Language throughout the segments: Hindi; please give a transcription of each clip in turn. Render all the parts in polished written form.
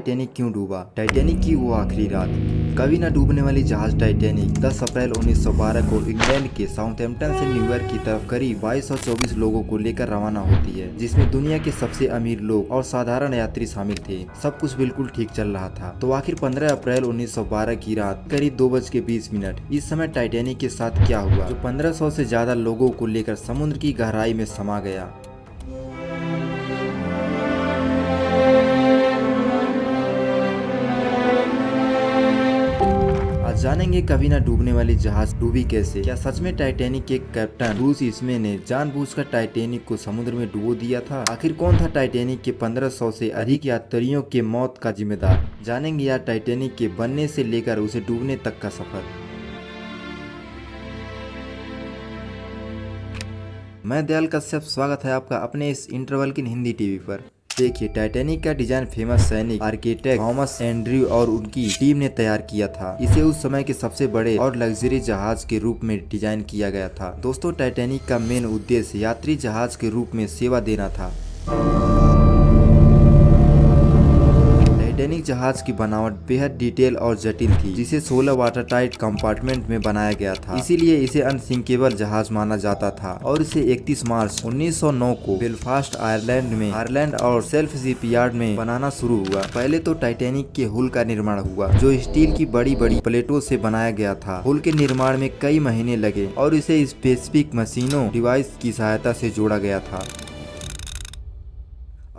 टाइटैनिक क्यों डूबा? टाइटैनिक की वो आखिरी रात। कभी न डूबने वाली जहाज टाइटैनिक 10 अप्रैल 1912 को इंग्लैंड के साउथहैम्पटन से न्यूयॉर्क की तरफ करीब 2224 लोगों को लेकर रवाना होती है, जिसमें दुनिया के सबसे अमीर लोग और साधारण यात्री शामिल थे। सब कुछ बिल्कुल ठीक चल रहा था। तो आखिर 15 अप्रैल 1912 की रात करीब 2:20 इस समय टाइटैनिक के साथ क्या हुआ, जो 1500 से ज्यादा लोगों को लेकर समुद्र की गहराई में समा गया। आज जानेंगे कभी ना डूबने वाली जहाज डूबी कैसे। क्या सच में टाइटैनिक के कैप्टन ब्रूस ईस्टमैन ने जानबूझकर टाइटैनिक को समुद्र में डुबो दिया था? आखिर कौन था टाइटैनिक के 1500 से अधिक यात्रियों के मौत का जिम्मेदार? जानेंगे यार टाइटैनिक के बनने से लेकर उसे डूबने तक का सफर। मैं दयाल कश्यप, स्वागत है आपका अपने इस इंटरवल की हिंदी टीवी पर। देखिए, टाइटैनिक का डिजाइन फेमस सैनिक आर्किटेक्ट थॉमस एंड्रयू और उनकी टीम ने तैयार किया था। इसे उस समय के सबसे बड़े और लग्जरी जहाज के रूप में डिजाइन किया गया था। दोस्तों, टाइटैनिक का मेन उद्देश्य यात्री जहाज के रूप में सेवा देना था। टाइटैनिक जहाज की बनावट बेहद डिटेल और जटिल थी, जिसे 16 वाटर टाइट कंपार्टमेंट में बनाया गया था। इसीलिए इसे अनसिंकेबल जहाज माना जाता था और इसे 31 मार्च 1909 को बेलफास्ट आयरलैंड और सेल्फ शिपयार्ड में बनाना शुरू हुआ। पहले तो टाइटैनिक के हुल का निर्माण हुआ, जो स्टील की बड़ी बड़ी प्लेटों से बनाया गया था। हुल के निर्माण में कई महीने लगे और इसे स्पेसिफिक मशीनों डिवाइस की सहायता से जोड़ा गया था।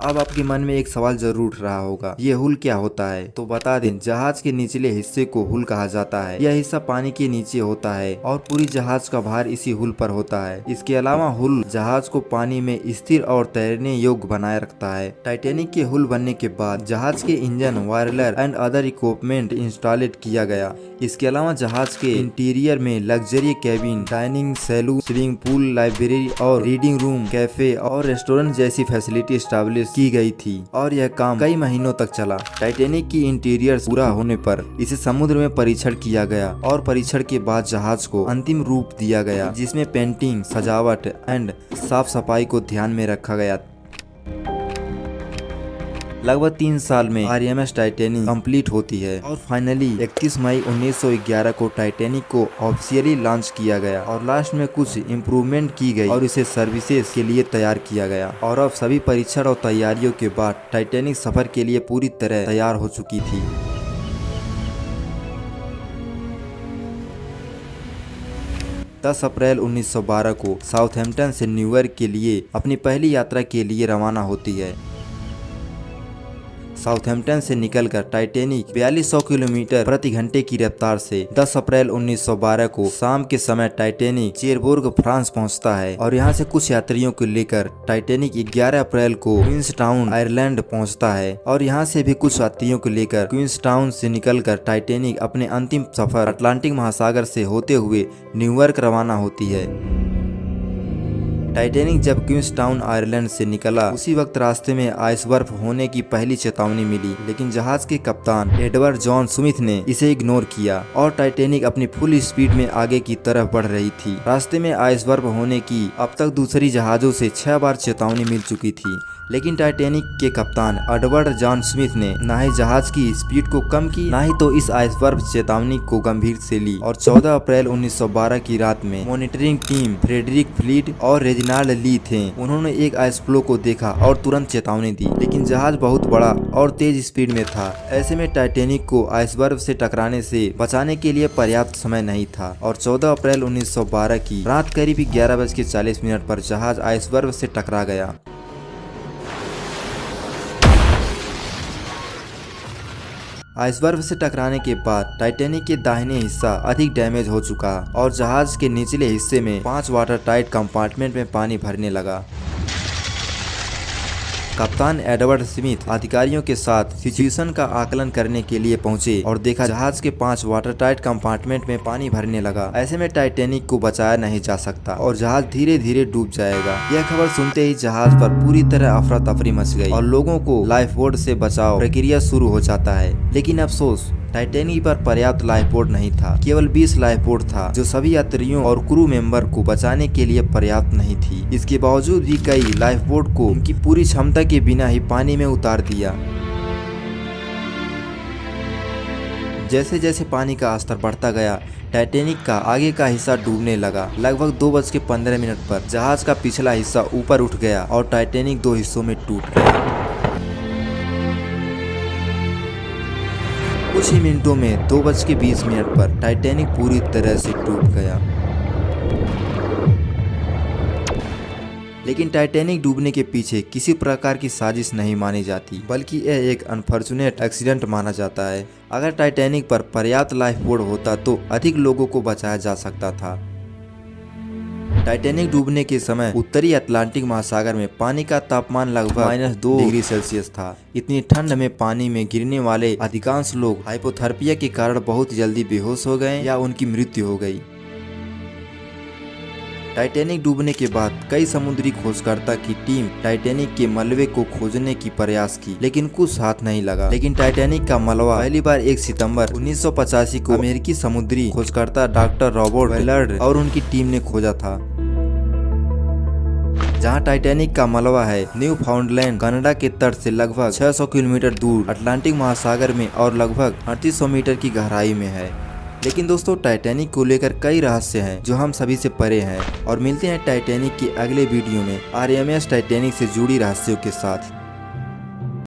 अब आपके मन में एक सवाल जरूर उठ रहा होगा, ये हुल क्या होता है? तो बता दें, जहाज के निचले हिस्से को हुल कहा जाता है। यह हिस्सा पानी के नीचे होता है और पूरी जहाज का भार इसी हुल पर होता है। इसके अलावा हुल जहाज को पानी में स्थिर और तैरने योग्य बनाए रखता है। टाइटैनिक के हुल बनने के बाद जहाज के engine, wireless and other equipment installed किया गया। इसके अलावा जहाज के इंटीरियर में luxury cabin, dining saloon, swimming pool, library और रीडिंग रूम, कैफे और रेस्टोरेंट जैसी फैसिलिटी एस्टैब्लिश की गई थी और यह काम कई महीनों तक चला। टाइटैनिक की इंटीरियर पूरा होने पर इसे समुद्र में परीक्षण किया गया और परीक्षण के बाद जहाज को अंतिम रूप दिया गया, जिसमें पेंटिंग, सजावट एंड साफ सफाई को ध्यान में रखा गया। लगभग 3 साल में RMS टाइटैनिक कंप्लीट होती है और फाइनली 31 मई 1911 को टाइटैनिक को ऑफिशियली लॉन्च किया गया और लास्ट में कुछ इम्प्रूवमेंट की गई और इसे सर्विसेज के लिए तैयार किया गया। और अब सभी परीक्षण और तैयारियों के बाद टाइटैनिक सफर के लिए पूरी तरह तैयार हो चुकी थी। 10 अप्रैल 1912 को साउथहैम्पटन से न्यूयॉर्क के लिए अपनी पहली यात्रा के लिए रवाना होती है। साउथहैम्पटन से निकलकर टाइटैनिक 4200 किलोमीटर प्रति घंटे की रफ्तार से 10 अप्रैल 1912 को शाम के समय टाइटैनिक चेरबोर्ग, फ्रांस पहुंचता है और यहां से कुछ यात्रियों को लेकर टाइटैनिक 11 अप्रैल को क्वींसटाउन, आयरलैंड पहुंचता है और यहां से भी कुछ यात्रियों को लेकर क्वींसटाउन से निकलकर टाइटैनिक अपने अंतिम सफर अटलांटिक महासागर से होते हुए न्यूयॉर्क रवाना होती है। टाइटैनिक जब क्वींसटाउन, आयरलैंड से निकला, उसी वक्त रास्ते में आइस बर्फ होने की पहली चेतावनी मिली, लेकिन जहाज के कप्तान एडवर्ड जॉन स्मिथ ने इसे इग्नोर किया और टाइटैनिक अपनी फुल स्पीड में आगे की तरफ बढ़ रही थी। रास्ते में आइस बर्फ होने की अब तक दूसरी जहाजों से 6 बार चेतावनी मिल चुकी थी, लेकिन टाइटैनिक के कप्तान एडवर्ड जॉन स्मिथ ने न ही जहाज की स्पीड को कम की, न ही तो इस आइस बर्फ चेतावनी को गंभीर से ली और 14 अप्रैल 1912 की रात में मॉनिटरिंग टीम फ्रेडरिक फ्लीट और रेजिनाल्ड ली थे। उन्होंने एक आइस फ्लो को देखा और तुरंत चेतावनी दी, लेकिन जहाज बहुत बड़ा और तेज स्पीड में था। ऐसे में टाइटैनिक को आइस बर्फ से टकराने से बचाने के लिए पर्याप्त समय नहीं था और 14 अप्रैल 1912 की रात करीब 11:40 पर जहाज आइस बर्फ से टकरा गया। आइस बर्फ से टकराने के बाद टाइटैनिक के दाहिने हिस्सा अधिक डैमेज हो चुका और जहाज के निचले हिस्से में 5 वाटर टाइट कंपार्टमेंट में पानी भरने लगा। कप्तान एडवर्ड स्मिथ अधिकारियों के साथ सिचुएशन का आकलन करने के लिए पहुंचे और देखा जहाज के 5 वाटर टाइट कंपार्टमेंट में पानी भरने लगा। ऐसे में टाइटैनिक को बचाया नहीं जा सकता और जहाज धीरे धीरे डूब जाएगा। यह खबर सुनते ही जहाज पर पूरी तरह अफरा तफरी मच गई और लोगों को लाइफ बोट से बचाव प्रक्रिया शुरू हो जाता है। लेकिन अफसोस, टाइटैनिक पर पर्याप्त लाइफ बोट नहीं था। केवल 20 लाइफ बोट था, जो सभी यात्रियों और क्रू मेंबर को बचाने के लिए पर्याप्त नहीं थी। इसके बावजूद भी कई लाइफ बोट को उनकी पूरी क्षमता के बिना ही पानी में उतार दिया। जैसे जैसे पानी का स्तर बढ़ता गया, टाइटैनिक का आगे का हिस्सा डूबने लगा। लगभग 2:15 पर जहाज का पिछला हिस्सा ऊपर उठ गया और टाइटैनिक 2 हिस्सों में टूट गया। कुछ ही मिनटों में 2:20 पर टाइटैनिक पूरी तरह से टूट गया। लेकिन टाइटैनिक डूबने के पीछे किसी प्रकार की साजिश नहीं मानी जाती, बल्कि यह एक अनफॉर्चुनेट एक्सीडेंट माना जाता है। अगर टाइटैनिक पर पर्याप्त लाइफ बोर्ड होता तो अधिक लोगों को बचाया जा सकता था। टाइटैनिक डूबने के समय उत्तरी अटलांटिक महासागर में पानी का तापमान लगभग -2 डिग्री सेल्सियस था। इतनी ठंड में पानी में गिरने वाले अधिकांश लोग हाइपोथर्मिया के कारण बहुत जल्दी बेहोश हो गए या उनकी मृत्यु हो गई। टाइटैनिक डूबने के बाद कई समुद्री खोजकर्ता की टीम टाइटैनिक के मलबे को खोजने की प्रयास की, लेकिन कुछ हाथ नहीं लगा। लेकिन टाइटैनिक का मलबा पहली बार 1 सितंबर 1985 को अमेरिकी समुद्री खोजकर्ता डॉक्टर रॉबर्ट वेलर्ड और उनकी टीम ने खोजा था। जहां टाइटैनिक का मलबा है न्यू फाउंडलैंड कनाडा के तट से लगभग 600 किलोमीटर दूर अटलांटिक महासागर में और लगभग 3800 मीटर की गहराई में है। लेकिन दोस्तों, टाइटैनिक को लेकर कई रहस्य हैं जो हम सभी से परे हैं, और मिलते हैं टाइटैनिक के अगले वीडियो में RMS टाइटैनिक से जुड़ी रहस्यों के साथ।